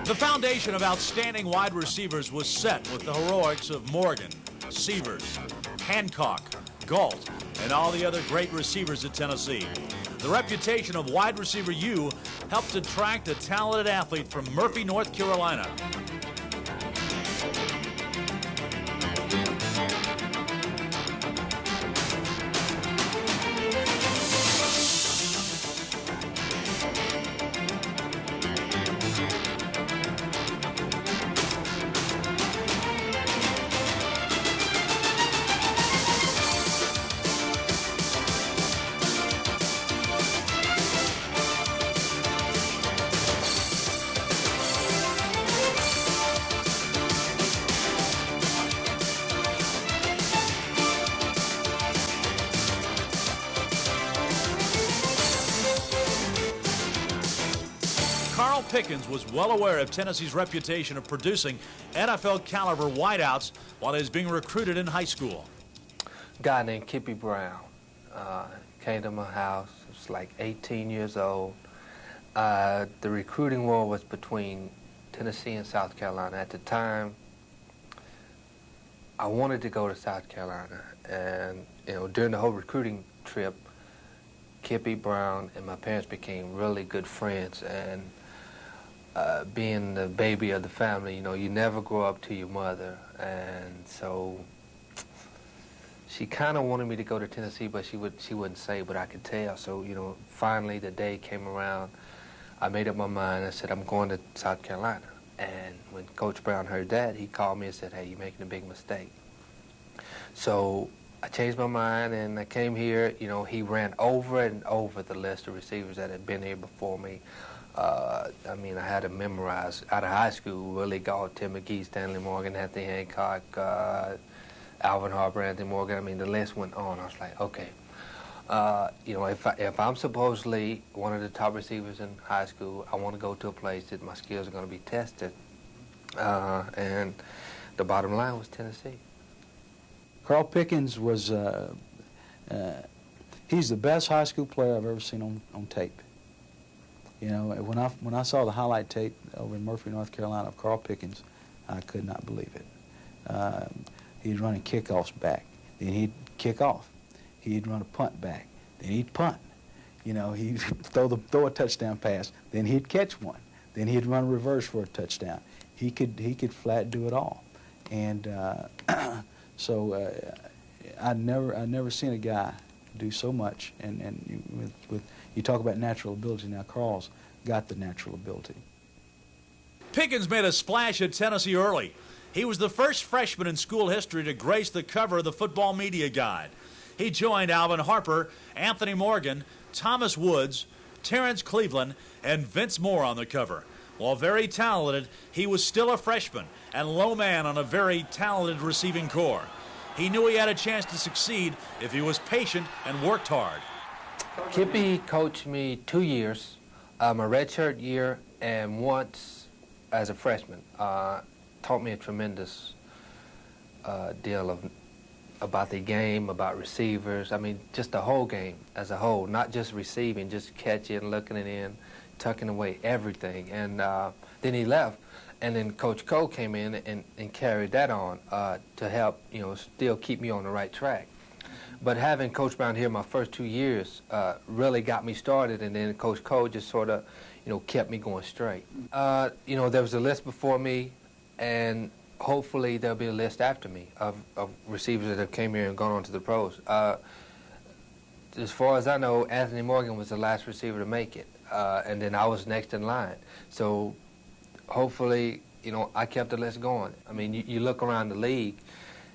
Speaker 8: The foundation of outstanding wide receivers was set with the heroics of Morgan, Severs, Hancock, Galt, and all the other great receivers at Tennessee. The reputation of wide receiver U helped attract a talented athlete from Murphy, North Carolina. Carl Pickens was well aware of Tennessee's reputation of producing NFL-caliber wideouts while he was being recruited in high school.
Speaker 3: A guy named Kippy Brown came to my house. He was like 18 years old. The recruiting war was between Tennessee and South Carolina. At the time, I wanted to go to South Carolina, and during the whole recruiting trip, Kippy Brown and my parents became really good friends. And being the baby of the family, you never grow up to your mother, and so she kind of wanted me to go to Tennessee, but she wouldn't say, but I could tell. So finally the day came around. I made up my mind. I said, I'm going to South Carolina. And when Coach Brown heard that, he called me and said, hey, you're making a big mistake. So I changed my mind, and I came here. He ran over and over the list of receivers that had been here before me. I mean, I had to memorize out of high school: Willie Galt, Tim McGee, Stanley Morgan, Anthony Hancock, Alvin Harper, Anthony Morgan. I mean, the list went on. I was like, okay, if I'm supposedly one of the top receivers in high school, I want to go to a place that my skills are going to be tested. And the bottom line was Tennessee.
Speaker 19: Carl Pickens was, he's the best high school player I've ever seen on tape. When I saw the highlight tape over in Murphy, North Carolina of Carl Pickens, I could not believe it. He'd run kickoffs back, then he'd kick off. He'd run a punt back, then he'd punt. He'd throw a touchdown pass, then he'd catch one, then he'd run reverse for a touchdown. He could flat do it all, and so I'd never seen a guy do so much. And with you talk about natural ability, now Carl's got the natural ability.
Speaker 8: Pickens made a splash at Tennessee early. He was the first freshman in school history to grace the cover of the Football Media Guide. He joined Alvin Harper, Anthony Morgan, Thomas Woods, Terrence Cleveland, and Vince Moore on the cover. While very talented, he was still a freshman and low man on a very talented receiving corps. he knew he had a chance to succeed if he was patient and worked hard.
Speaker 3: Kippy coached me 2 years, my redshirt year, and once as a freshman. Taught me a tremendous deal about the game, about receivers. I mean, just the whole game as a whole, not just receiving, just catching, looking it in, tucking away everything. And then he left, and then Coach Cole came in and carried that on to help, still keep me on the right track. But having Coach Brown here my first 2 years really got me started, and then Coach Cole just sort of, kept me going straight. There was a list before me, and hopefully there'll be a list after me of receivers that have came here and gone on to the pros. As far as I know, Anthony Morgan was the last receiver to make it, and then I was next in line. So hopefully, I kept the list going. I mean, you look around the league,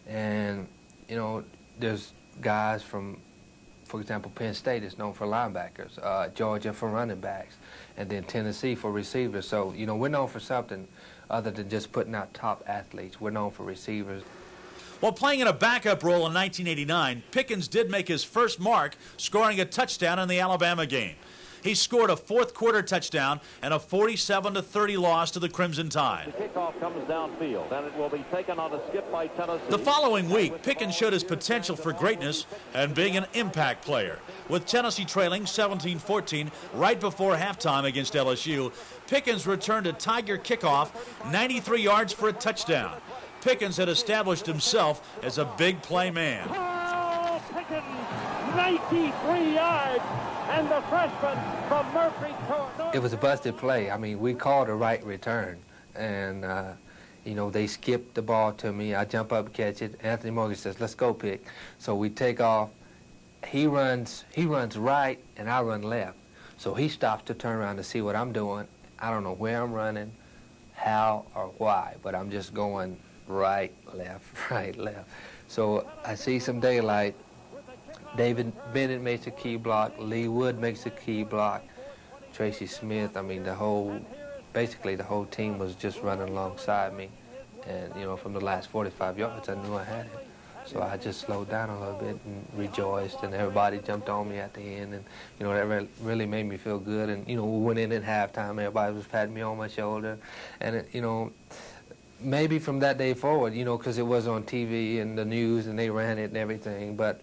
Speaker 3: and, there's guys from, for example, Penn State is known for linebackers, Georgia for running backs, and then Tennessee for receivers. So, we're known for something other than just putting out top athletes. We're known for receivers.
Speaker 8: While playing in a backup role in 1989, Pickens did make his first mark, scoring a touchdown in the Alabama game. He scored a fourth-quarter touchdown and a 47-30 loss to the Crimson Tide.
Speaker 21: The kickoff comes downfield, and it will be taken on a skip by Tennessee.
Speaker 8: The following week, Pickens showed his potential for greatness and being an impact player. With Tennessee trailing 17-14 right before halftime against LSU, Pickens returned a Tiger kickoff, 93 yards for a touchdown. Pickens had established himself as a big play man.
Speaker 21: Carl Pickens, 93 yards. And the freshman from Murfree.
Speaker 3: It was a busted play. I mean, we called a right return, and they skipped the ball to me. I jump up, catch it. Anthony Morgan says, "Let's go, Pick." So we take off. He runs right, and I run left. So he stops to turn around to see what I'm doing. I don't know where I'm running, how or why, but I'm just going right, left, right, left. So I see some daylight. David Bennett makes a key block. Lee Wood makes a key block. Tracy Smith, I mean, basically the whole team was just running alongside me. And, from the last 45 yards, I knew I had it. So I just slowed down a little bit and rejoiced, and everybody jumped on me at the end. And, that really made me feel good. And, we went in at halftime. Everybody was patting me on my shoulder. And, maybe from that day forward, because it was on TV and the news and they ran it and everything, but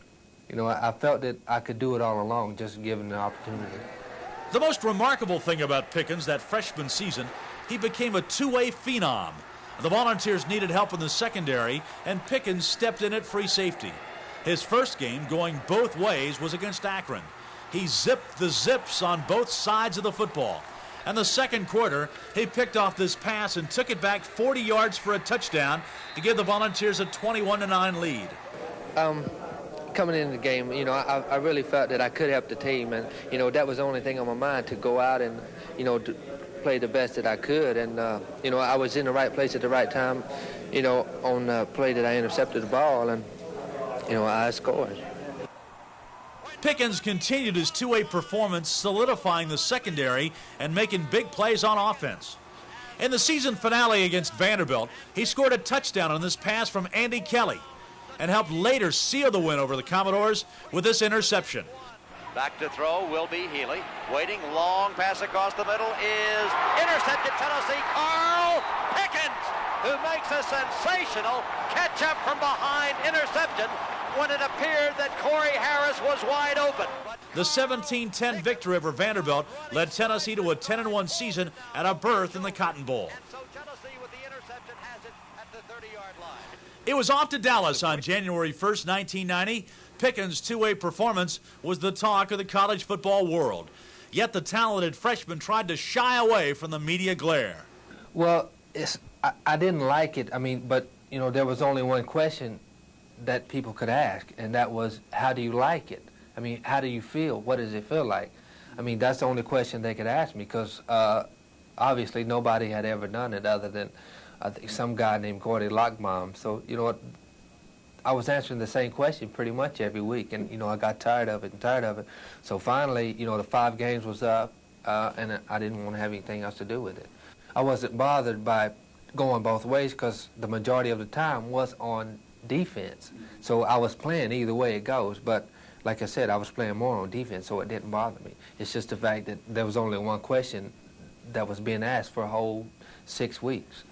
Speaker 3: I felt that I could do it all along, just given the opportunity.
Speaker 8: The most remarkable thing about Pickens that freshman season, he became a two-way phenom. The Volunteers needed help in the secondary, and Pickens stepped in at free safety. His first game, going both ways, was against Akron. He zipped the zips on both sides of the football. And the second quarter, he picked off this pass and took it back 40 yards for a touchdown to give the Volunteers a 21-9 lead.
Speaker 3: Coming into the game, I really felt that I could help the team, and that was the only thing on my mind, to go out and to play the best that I could. And I was in the right place at the right time, on the play that I intercepted the ball, and I scored.
Speaker 8: Pickens continued his two-way performance, solidifying the secondary and making big plays on offense. In the season finale against Vanderbilt, he scored a touchdown on this pass from Andy Kelly and helped later seal the win over the Commodores with this interception.
Speaker 4: Back to throw will be Healy. Waiting, long pass across the middle is intercepted. Tennessee, Carl Pickens, who makes a sensational catch-up from behind interception when it appeared that Corey Harris was wide open.
Speaker 8: The 17-10 victory over Vanderbilt led Tennessee to a 10-1 season and a berth in the Cotton Bowl. It was off to Dallas on January 1st, 1990. Pickens' two-way performance was the talk of the college football world. Yet the talented freshman tried to shy away from the media glare.
Speaker 3: Well, I didn't like it. But, there was only one question that people could ask, and that was, how do you like it? How do you feel? What does it feel like? That's the only question they could ask me, because obviously nobody had ever done it other than I think some guy named Gordy Lockbaum. So, I was answering the same question pretty much every week, and, I got tired of it. So finally, the 5 games was up, and I didn't want to have anything else to do with it. I wasn't bothered by going both ways, because the majority of the time was on defense. So I was playing either way it goes, but like I said, I was playing more on defense, so it didn't bother me. It's just the fact that there was only one question that was being asked for a whole 6 weeks.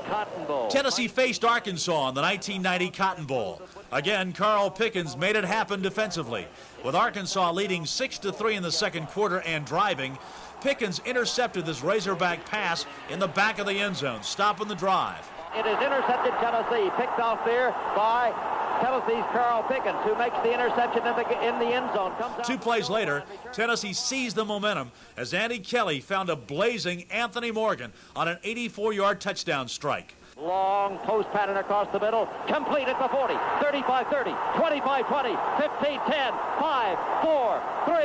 Speaker 8: Cotton Bowl. Tennessee faced Arkansas in the 1990 Cotton Bowl. Again, Carl Pickens made it happen defensively. With Arkansas leading 6-3 in the second quarter and driving, Pickens intercepted this Razorback pass in the back of the end zone, stopping the drive.
Speaker 21: It is intercepted Tennessee, picked off there by Tennessee's Carl Pickens, who makes the interception in the end zone.
Speaker 8: 2 plays later, Tennessee seized the momentum as Andy Kelly found a blazing Anthony Morgan on an 84-yard touchdown strike.
Speaker 21: Long post pattern across the middle, complete at the 40, 35-30, 25-20, 15-10, 5, 4, 3,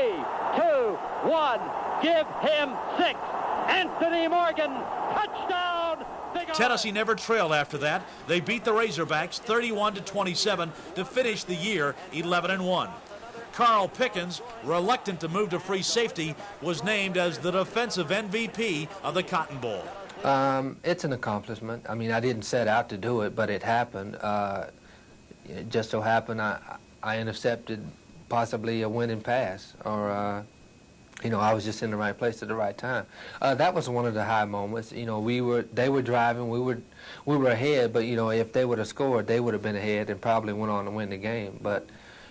Speaker 21: 2, 1. Give him 6. Anthony Morgan, touchdown!
Speaker 8: Tennessee never trailed after that. They beat the Razorbacks 31-27 to finish the year 11-1. Carl Pickens, reluctant to move to free safety, was named as the defensive MVP of the Cotton Bowl.
Speaker 3: It's an accomplishment. I mean, I didn't set out to do it, but it happened. It just so happened I intercepted possibly a winning pass, or you know, I was just in the right place at the right time. That was one of the high moments. You know, they were driving, we were ahead, but you know, if they would have scored, they would have been ahead and probably went on to win the game. But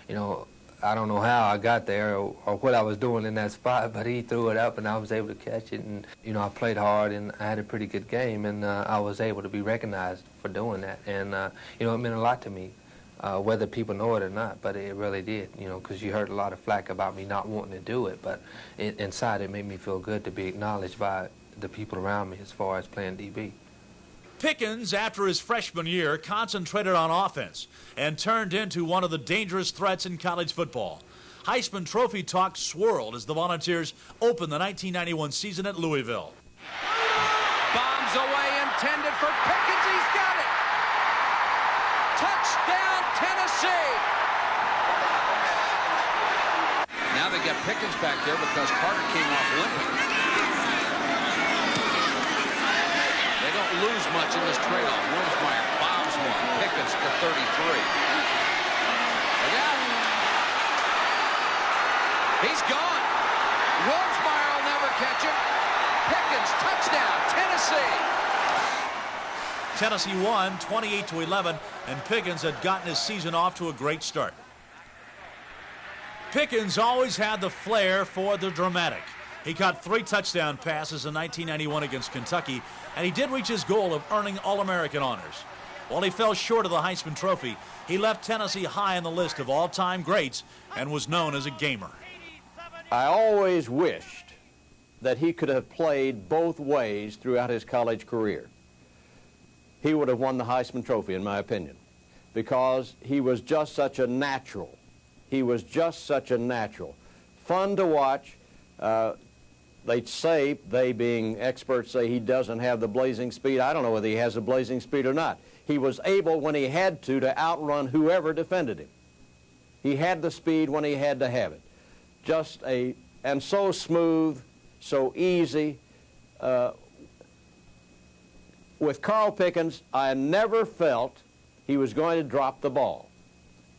Speaker 3: you know, I don't know how I got there or what I was doing in that spot, but he threw it up and I was able to catch it. And you know, I played hard and I had a pretty good game, and I was able to be recognized for doing that. And you know, it meant a lot to me. Whether people know it or not, but it really did, you know, because you heard a lot of flack about me not wanting to do it, but inside it made me feel good to be acknowledged by the people around me as far as playing DB.
Speaker 8: Pickens, after his freshman year, concentrated on offense and turned into one of the dangerous threats in college football. Heisman Trophy talk swirled as the Volunteers opened the 1991 season at Louisville.
Speaker 1: Bombs away, intended for Pickens. He's got it. Touchdown, Tennessee. Now they get Pickens back there because Carter came off limping. They don't lose much in this trade-off. Wilmsmeyer bombs one. Pickens to 33. Look out. He's gone. Wilmsmeyer will never catch him. Pickens, touchdown, Tennessee.
Speaker 8: Tennessee won 28-11, and Pickens had gotten his season off to a great start. Pickens always had the flair for the dramatic. He caught 3 touchdown passes in 1991 against Kentucky, and he did reach his goal of earning All-American honors. While he fell short of the Heisman Trophy, he left Tennessee high on the list of all-time greats and was known as a gamer.
Speaker 7: I always wished that he could have played both ways throughout his college career. He would have won the Heisman Trophy, in my opinion, because he was just such a natural. He was just such a natural. Fun to watch. They being experts, say he doesn't have the blazing speed. I don't know whether he has the blazing speed or not. He was able, when he had to outrun whoever defended him. He had the speed when he had to have it. And so smooth, so easy. With Carl Pickens, I never felt he was going to drop the ball.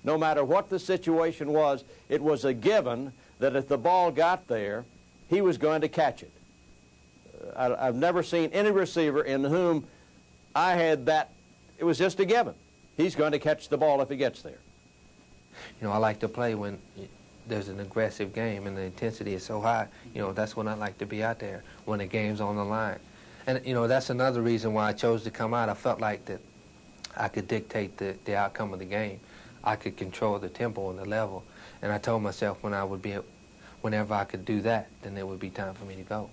Speaker 7: No matter what the situation was, it was a given that if the ball got there, he was going to catch it. I've never seen any receiver in whom I had that. It was just a given. He's going to catch the ball if he gets there.
Speaker 3: You know, I like to play when there's an aggressive game and the intensity is so high. You know, that's when I like to be out there, when the game's on the line. And, you know, that's another reason why I chose to come out. I felt like that I could dictate the outcome of the game. I could control the tempo and the level. And I told myself whenever I could do that, then it would be time for me to go.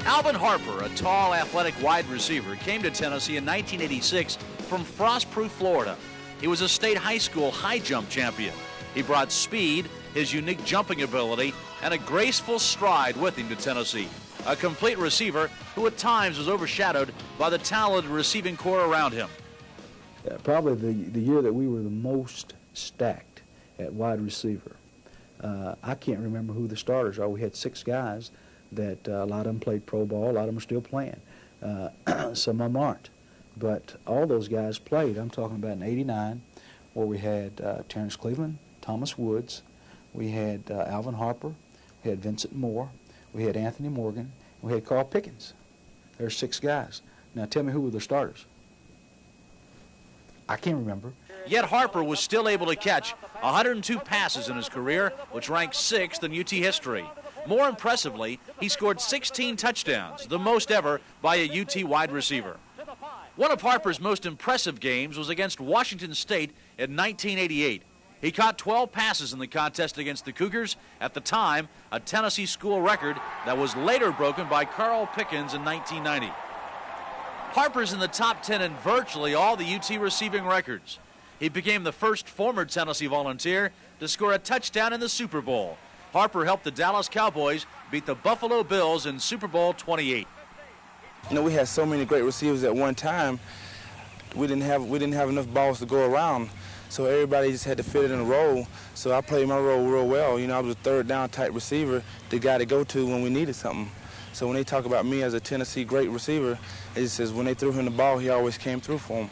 Speaker 8: Alvin Harper, a tall, athletic wide receiver, came to Tennessee in 1986 from Frostproof, Florida. he was a state high school high jump champion. He brought speed, his unique jumping ability, and a graceful stride with him to Tennessee. A complete receiver who at times was overshadowed by the talented receiving corps around him.
Speaker 19: Probably the year that we were the most stacked at wide receiver. I can't remember who the starters are. We had 6 guys that a lot of them played pro ball, a lot of them are still playing. Some of them aren't. But all those guys played. I'm talking about in '89, where we had Terrence Cleveland, Thomas Woods, we had Alvin Harper, we had Vincent Moore, we had Anthony Morgan, we had Carl Pickens. There's 6 guys. Now tell me who were the starters. I can't remember.
Speaker 8: Yet Harper was still able to catch 102 passes in his career, which ranks 6th in UT history. More impressively, he scored 16 touchdowns, the most ever by a UT wide receiver. One of Harper's most impressive games was against Washington State in 1988. He caught 12 passes in the contest against the Cougars, at the time a Tennessee school record that was later broken by Carl Pickens in 1990. Harper's in the top 10 in virtually all the UT receiving records. He became the first former Tennessee Volunteer to score a touchdown in the Super Bowl. Harper helped the Dallas Cowboys beat the Buffalo Bills in Super Bowl 28.
Speaker 2: You know, we had so many great receivers at one time. We didn't have enough balls to go around, so everybody just had to fit it in a role. So I played my role real well. You know, I was a third down type receiver, the guy to go to when we needed something. So when they talk about me as a Tennessee great receiver, it just says when they threw him the ball, he always came through for them.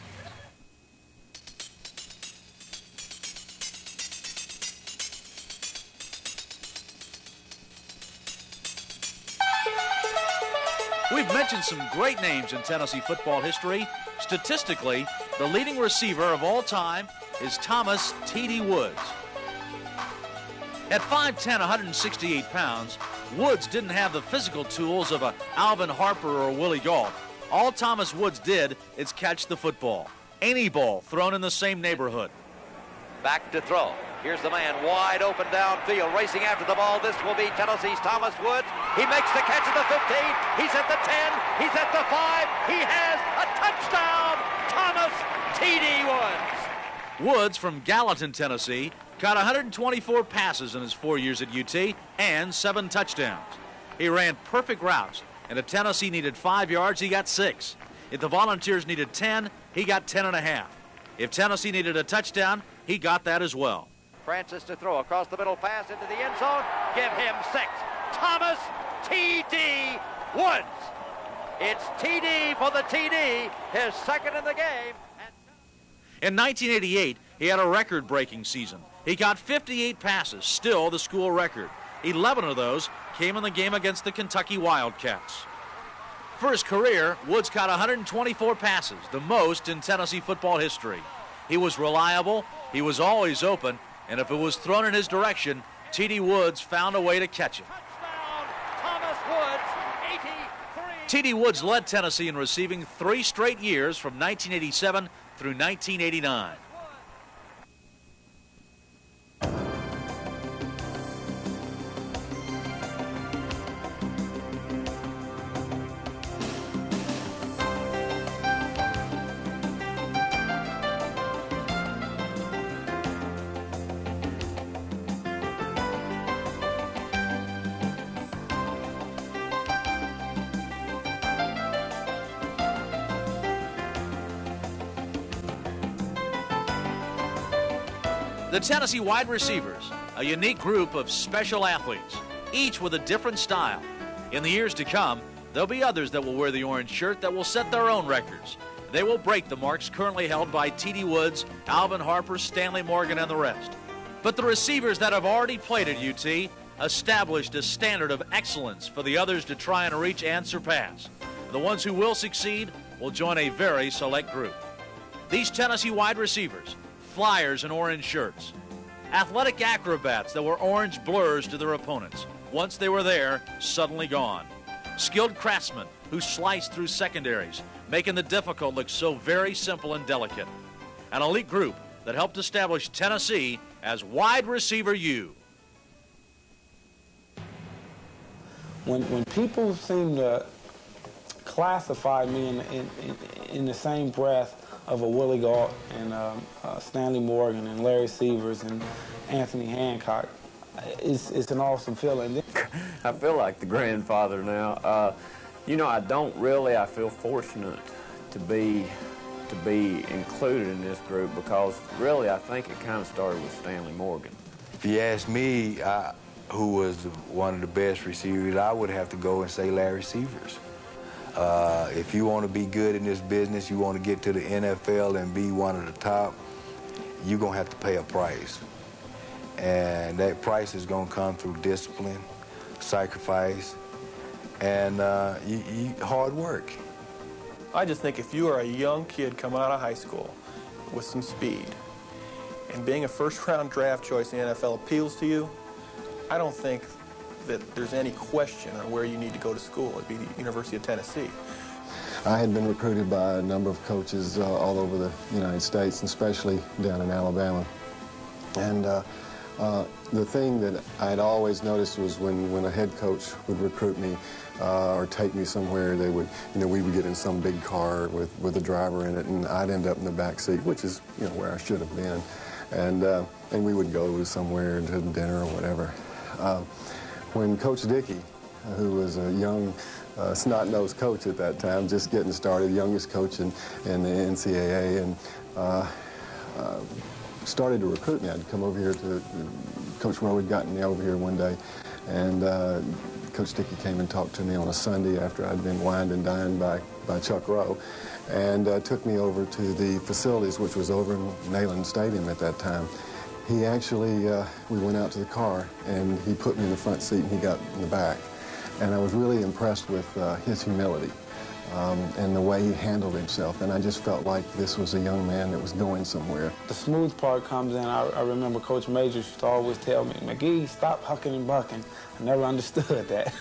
Speaker 8: We've mentioned some great names in Tennessee football history. Statistically, the leading receiver of all time is Thomas T.D. Woods. At 5'10", 168 pounds, Woods didn't have the physical tools of a Alvin Harper or Willie Gault. All Thomas Woods did is catch the football. Any ball thrown in the same neighborhood.
Speaker 4: Back to throw. Here's the man wide open downfield, racing after the ball. This will be Tennessee's Thomas Woods. He makes the catch at the 15. He's at the 10. He's at the 5. He has a touchdown. Thomas T.D. Woods.
Speaker 8: Woods from Gallatin, Tennessee, caught 124 passes in his 4 years at UT and 7 touchdowns. He ran perfect routes, and if Tennessee needed 5 yards, he got 6. If the Volunteers needed 10, he got 10.5. If Tennessee needed a touchdown, he got that as well.
Speaker 4: Francis to throw across the middle pass into the end zone. Give him 6. Thomas T.D. Woods. It's T.D. for the T.D., his second in the game.
Speaker 8: In 1988, he had a record-breaking season. He got 58 passes, still the school record. 11 of those came in the game against the Kentucky Wildcats. For his career, Woods caught 124 passes, the most in Tennessee football history. He was reliable, he was always open, and if it was thrown in his direction, T.D. Woods found a way to catch it.
Speaker 4: Thomas Woods, 83.
Speaker 8: T.D. Woods led Tennessee in receiving 3 straight years from 1987 through 1989. The Tennessee wide receivers, a unique group of special athletes, each with a different style. In the years to come, there'll be others that will wear the orange shirt that will set their own records. They will break the marks currently held by T.D. Woods, Alvin Harper, Stanley Morgan, and the rest. But the receivers that have already played at UT established a standard of excellence for the others to try and reach and surpass. The ones who will succeed will join a very select group. These Tennessee wide receivers, flyers in orange shirts, athletic acrobats that were orange blurs to their opponents. Once they were there, suddenly gone. Skilled craftsmen who sliced through secondaries, making the difficult look so very simple and delicate. An elite group that helped establish Tennessee as wide receiver U.
Speaker 5: When people seem to classify me in the same breath of a Willie Gault and Stanley Morgan and Larry Severs and Anthony Hancock. It's an awesome feeling.
Speaker 9: I feel like the grandfather now. You know, I feel fortunate to be included in this group because really I think it kind of started with Stanley Morgan.
Speaker 6: If you ask me who was one of the best receivers, I would have to go and say Larry Severs. If you want to be good in this business, you want to get to the NFL and be one of the top, you're going to have to pay a price. And that price is going to come through discipline, sacrifice, and hard work.
Speaker 20: I just think if you are a young kid coming out of high school with some speed and being a first-round draft choice in the NFL appeals to you, I don't think that there's any question on where you need to go to school. It'd be the University of Tennessee.
Speaker 11: I had been recruited by a number of coaches all over the United States, and especially down in Alabama. And the thing that I had always noticed was when a head coach would recruit me or take me somewhere, they would, we would get in some big car with a driver in it, and I'd end up in the back seat, which is, where I should have been. And we would go somewhere to dinner or whatever. When Coach Dickey, who was a young, snot-nosed coach at that time, just getting started, youngest coach in the NCAA, and started to recruit me. I'd come over here to, Coach Rowe had gotten me over here one day, and Coach Dickey came and talked to me on a Sunday after I'd been wined and dined by Chuck Rowe, and took me over to the facilities, which was over in Neyland Stadium at that time. He actually, we went out to the car, and he put me in the front seat, and he got in the back. And I was really impressed with his humility and the way he handled himself. And I just felt like this was a young man that was going somewhere.
Speaker 5: The smooth part comes in. I remember Coach Majors used to always tell me, McGee, stop hucking and bucking. I never understood that.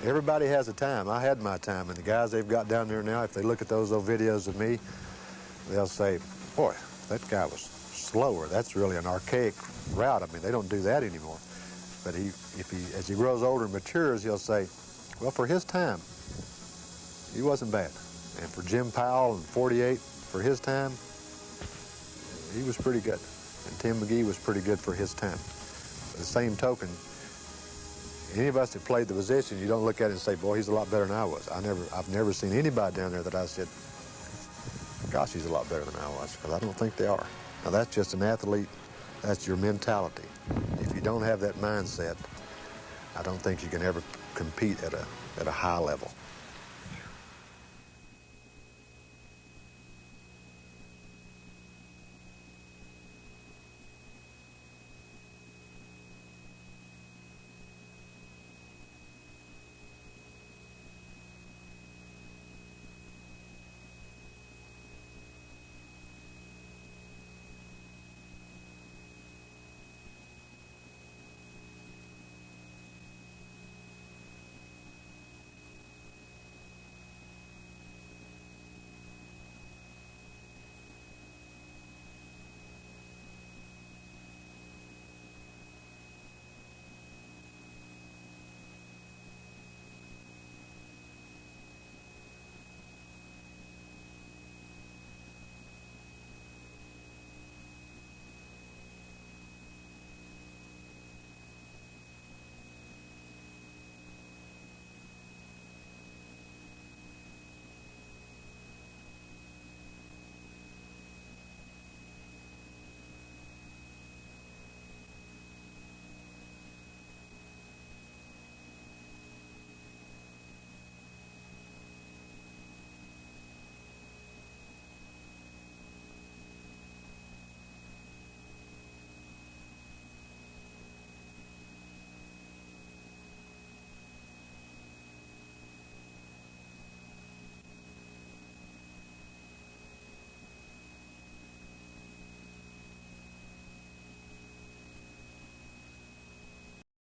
Speaker 17: Everybody has a time. I had my time, and the guys they've got down there now, if they look at those old videos of me, they'll say, boy, that guy was slower. That's really an archaic route. I mean, they don't do that anymore. But as he grows older and matures, he'll say, well, for his time, he wasn't bad. And for Jim Powell and 48, for his time, he was pretty good. And Tim McGee was pretty good for his time. By the same token, any of us that played the position, you don't look at it and say, boy, he's a lot better than I was. I've never seen anybody down there that I said, gosh, he's a lot better than I was, because I don't think they are. Now, that's just an athlete. That's your mentality. If you don't have that mindset, I don't think you can ever compete at a high level.